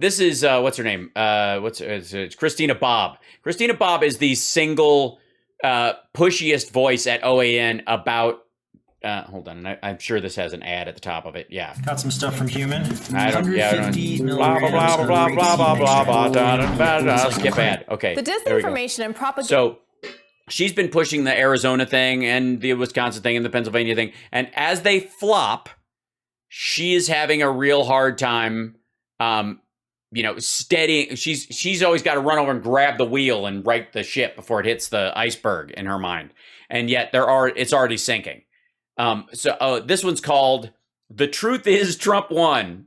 This is what's her name? It's Christina Bobb. Christina Bobb is the single pushiest voice at OAN about. Hold on, I'm sure this has an ad at the top of it. Yeah, got some stuff from Human. I don't. Yeah, I don't. Blah blah blah blah blah blah blah blah blah. Skip ad. Okay. The disinformation and propaganda. So she's been pushing the Arizona thing and the Wisconsin thing and the Pennsylvania thing, and as they flop, she is having a real hard time. Steadying. She's always got to run over and grab the wheel and right the ship before it hits the iceberg in her mind, and yet it's already sinking. This one's called "The Truth Is Trump Won."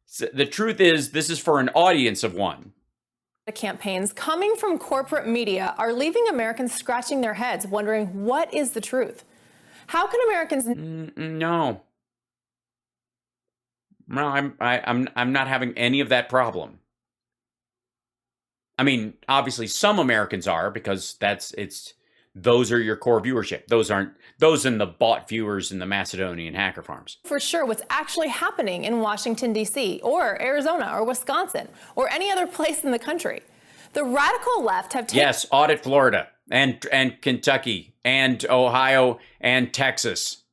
So the truth is, this is for an audience of one. The campaigns coming from corporate media are leaving Americans scratching their heads, wondering what is the truth. How can Americans? No. No, I'm not having any of that problem. I mean, obviously some Americans are, because those are your core viewership. Those and the bought viewers in the Macedonian hacker farms. For sure what's actually happening in Washington, D.C. or Arizona or Wisconsin or any other place in the country. The radical left have taken... Yes, audit Florida and Kentucky and Ohio and Texas.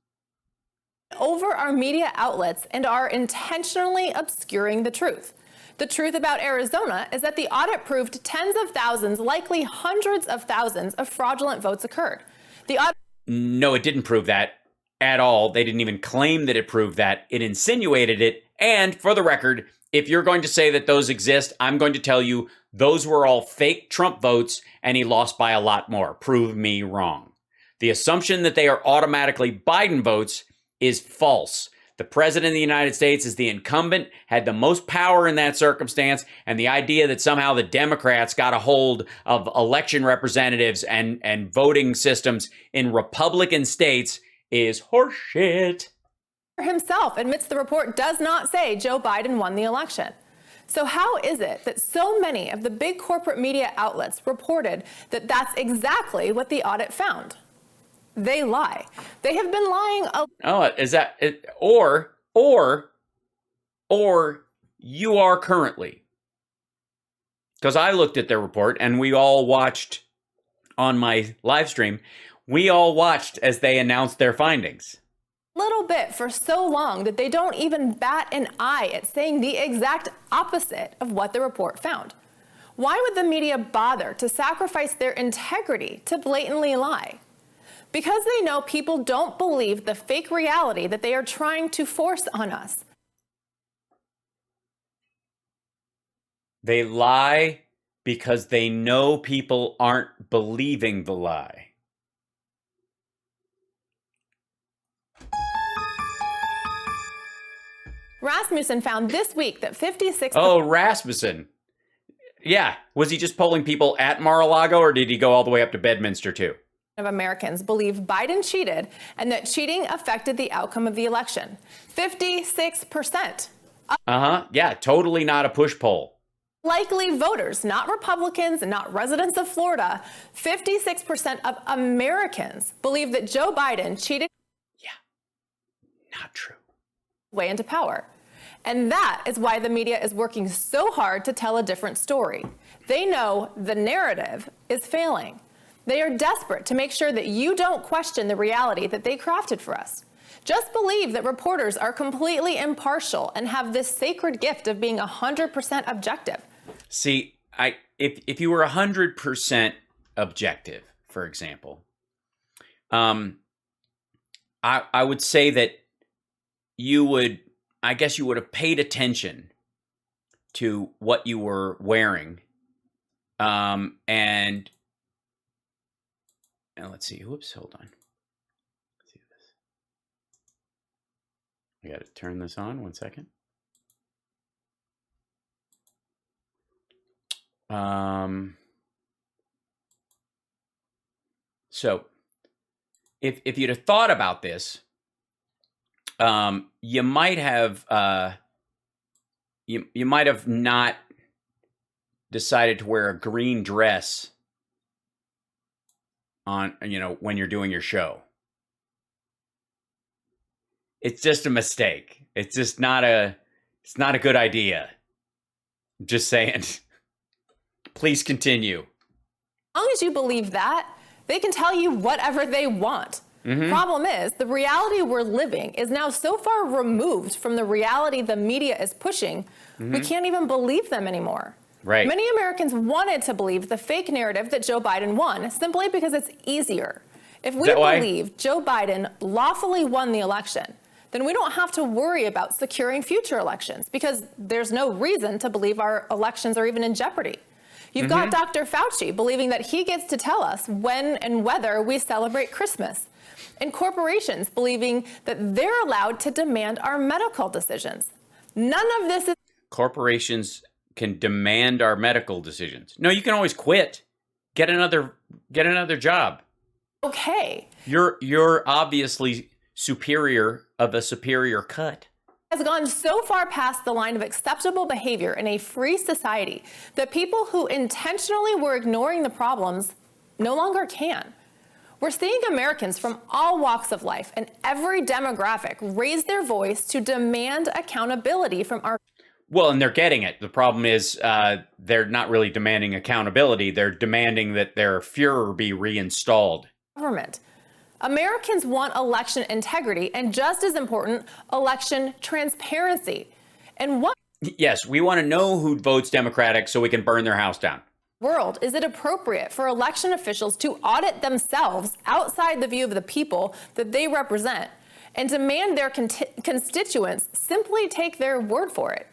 Over our media outlets and are intentionally obscuring the truth. The truth about Arizona is that the audit proved tens of thousands, likely hundreds of thousands of fraudulent votes occurred. No, it didn't prove that at all. They didn't even claim that it proved that. It insinuated it. And for the record, if you're going to say that those exist, I'm going to tell you those were all fake Trump votes and he lost by a lot more. Prove me wrong. The assumption that they are automatically Biden votes is false. The president of the United States is the incumbent, had the most power in that circumstance, and the idea that somehow the Democrats got a hold of election representatives and voting systems in Republican states is horseshit. Himself admits the report does not say Joe Biden won the election. So how is it that so many of the big corporate media outlets reported that that's exactly what the audit found? They lie. They have been lying. Is that it? Or you are currently. Because I looked at their report and we all watched on my live stream. We all watched as they announced their findings. Little bit for so long that they don't even bat an eye at saying the exact opposite of what the report found. Why would the media bother to sacrifice their integrity to blatantly lie? Because they know people don't believe the fake reality that they are trying to force on us. They lie because they know people aren't believing the lie. Rasmussen found this week that 56%. Oh, Rasmussen. Yeah. Was he just polling people at Mar-a-Lago, or did he go all the way up to Bedminster too? Of Americans believe Biden cheated and that cheating affected the outcome of the election. 56%. Yeah, totally not a push poll. Likely voters, not Republicans, not residents of Florida. 56% of Americans believe that Joe Biden cheated. Yeah, not true. Way into power. And that is why the media is working so hard to tell a different story. They know the narrative is failing. They are desperate to make sure that you don't question the reality that they crafted for us. Just believe that reporters are completely impartial and have this sacred gift of being 100% objective. See, if you were 100% objective, for example, I would say that I guess you would have paid attention to what you were wearing, and let's see. Whoops, hold on. Let's see this. I got to turn this on. 1 second. So, if you'd have thought about this, you might have you might have not decided to wear a green dress on, when you're doing your show. It's just a mistake. It's just not It's not a good idea. Just saying. Please continue. As long as you believe that, they can tell you whatever they want. Problem is, the reality we're living is now so far removed from the reality the media is pushing, we can't even believe them anymore. Right. Many Americans wanted to believe the fake narrative that Joe Biden won simply because it's easier. If we believe Joe Biden lawfully won the election, then we don't have to worry about securing future elections because there's no reason to believe our elections are even in jeopardy. You've got Dr. Fauci believing that he gets to tell us when and whether we celebrate Christmas. And corporations believing that they're allowed to demand our medical decisions. None of this is... Corporations can demand our medical decisions. No, you can always quit. Get another job. Okay. You're obviously superior of a superior cut. Has gone so far past the line of acceptable behavior in a free society that people who intentionally were ignoring the problems no longer can. We're seeing Americans from all walks of life and every demographic raise their voice to demand accountability from our... Well, and they're getting it. The problem is they're not really demanding accountability. They're demanding that their Führer be reinstalled. Government. Americans want election integrity and, just as important, election transparency. And what... Yes, we want to know who votes Democratic so we can burn their house down. World is it appropriate for election officials to audit themselves outside the view of the people that they represent and demand their constituents simply take their word for it,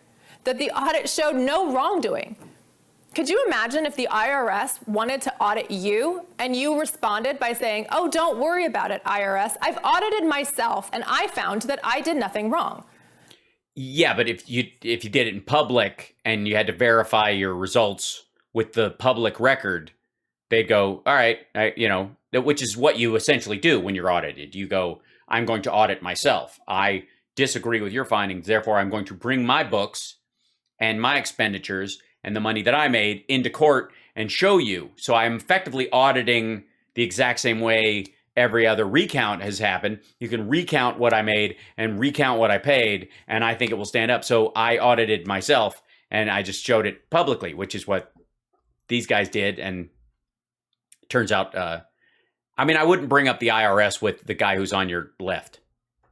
that the audit showed no wrongdoing? Could you imagine if the IRS wanted to audit you and you responded by saying, "Oh, don't worry about it, IRS. I've audited myself and I found that I did nothing wrong"? Yeah, but if you did it in public and you had to verify your results with the public record, they'd go, all right, which is what you essentially do when you're audited. You go, I'm going to audit myself. I disagree with your findings. Therefore, I'm going to bring my books and my expenditures and the money that I made into court and show you. So I'm effectively auditing the exact same way every other recount has happened. You can recount what I made and recount what I paid, and I think it will stand up. So I audited myself, and I just showed it publicly, which is what these guys did. And it turns out, I wouldn't bring up the IRS with the guy who's on your left.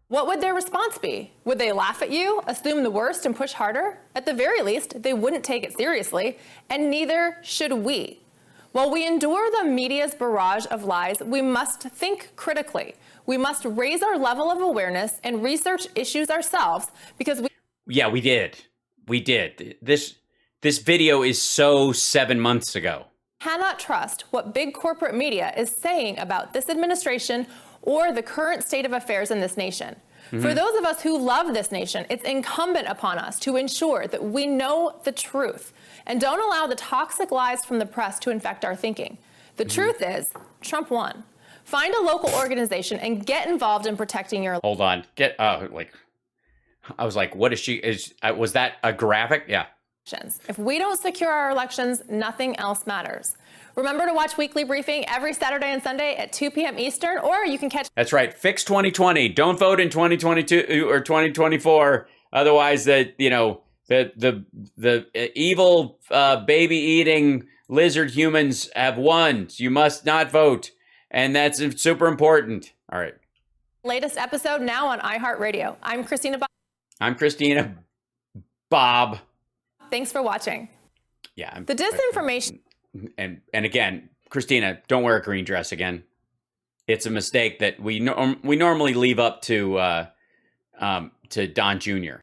What would their response be? Would they laugh at you, assume the worst, and push harder? At the very least, they wouldn't take it seriously, and neither should we. While we endure the media's barrage of lies, we must think critically. We must raise our level of awareness and research issues ourselves because we... Yeah, we did. We did. This video is so 7 months ago. Cannot trust what big corporate media is saying about this administration or the current state of affairs in this nation. For those of us who love this nation, it's incumbent upon us to ensure that we know the truth and don't allow the toxic lies from the press to infect our thinking. The truth is, Trump won. Find a local organization and get involved in protecting your... Hold on. I was like, what is she? Was that a graphic? Yeah. If we don't secure our elections, nothing else matters. Remember to watch Weekly Briefing every Saturday and Sunday at 2 p.m. Eastern, or you can catch... That's right. Fix 2020. Don't vote in 2022 or 2024. Otherwise, the evil baby-eating lizard humans have won. So you must not vote. And that's super important. All right. Latest episode now on iHeartRadio. I'm Christina Bobb. I'm Christina Bobb. Thanks for watching. Yeah. The disinformation... And again, Christina, don't wear a green dress again. It's a mistake that we normally leave up to Don Jr.